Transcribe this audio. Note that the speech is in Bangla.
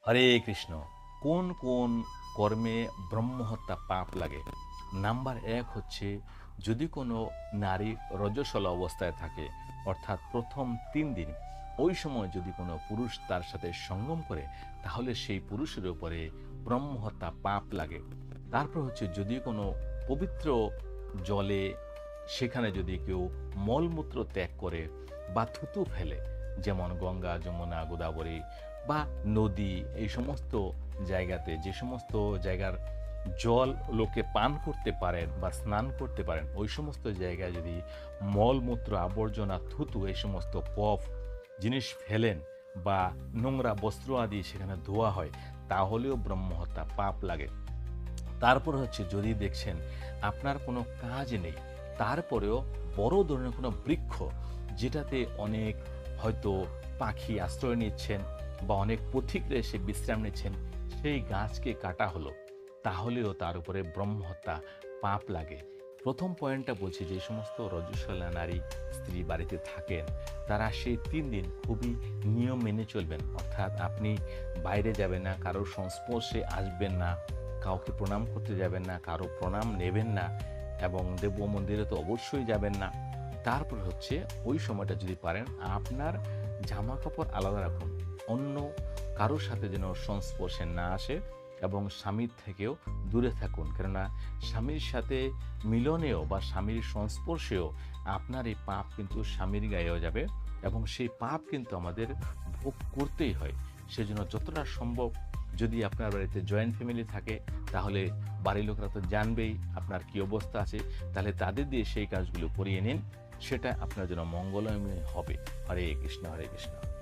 হরে কৃষ্ণ। কোন কোন কর্মে ব্রহ্মহত্যা পাপ লাগে? নাম্বার এক হচ্ছে, যদি কোনো নারী রজস্বলা অবস্থায় থাকে, অর্থাৎ প্রথম 3 দিন, ওই সময় যদি কোনো পুরুষ তার সাথে সঙ্গম করে, তাহলে সেই পুরুষের উপরে ব্রহ্মহত্যা পাপ লাগে। তারপর হচ্ছে, যদি কোনো পবিত্র জলে সেখানে যদি কেউ মলমূত্র ত্যাগ করে বা থুতু ফেলে, যেমন গঙ্গা, যমুনা, গোদাবরী বা নদী, এই সমস্ত জায়গাতে, যে সমস্ত জায়গার জল লোকে পান করতে পারেন বা স্নান করতে পারেন, ওই সমস্ত জায়গায় যদি মলমূত্র, আবর্জনা, থুতু, এই সমস্ত পফ জিনিস ফেলেন বা নোংরা বস্ত্র আদি সেখানে ধোয়া হয়, তাহলেও ব্রহ্মহত্যা পাপ লাগে। তারপর হচ্ছে, যদি দেখছেন আপনার কোনো কাজ নেই, তারপরেও বড় ধরনের কোনো বৃক্ষ, যেটাতে অনেক হয়তো পাখি আশ্রয় নিচ্ছেন বা অনেক পথিকরা এসে বিশ্রাম নিচ্ছেন, সেই গাছকে কাটা হলো, তাহলেও তার উপরে ব্রহ্মহত্যা পাপ লাগে। প্রথম পয়েন্টটা বলছি, যে সমস্ত রজস্বলা নারী স্ত্রী বাড়িতে থাকেন, তারা সেই 3 দিন খুবই নিয়ম মেনে চলবেন। অর্থাৎ আপনি বাইরে যাবেন না, কারোর সংস্পর্শে আসবেন না, কাউকে প্রণাম করতে যাবেন না, কারো প্রণাম নেবেন না, এবং দেব মন্দিরে তো অবশ্যই যাবেন না। তারপর হচ্ছে, ওই সময়টা যদি পারেন আপনার জামা কাপড় আলাদা রাখুন, অন্য কারোর সাথে যেন সংস্পর্শে না আসে, এবং স্বামীর থেকেও দূরে থাকুন। কেননা স্বামীর সাথে মিলনেও বা স্বামীর সংস্পর্শেও আপনার এই পাপ কিন্তু স্বামীর গায়েও যাবে, এবং সেই পাপ কিন্তু আমাদের ভোগ করতেই হয়। সেজন্য যতটা সম্ভব, যদি আপনার বাড়িতে জয়েন্ট ফ্যামিলি থাকে, তাহলে বাড়ির লোকেরা তো জানবেই আপনার কি অবস্থা আছে, তাহলে তাদের দিয়ে সেই কাজগুলো করিয়ে নিন, সেটা আপনার জন্য মঙ্গলময় হবে। হরে কৃষ্ণ, হরে কৃষ্ণ।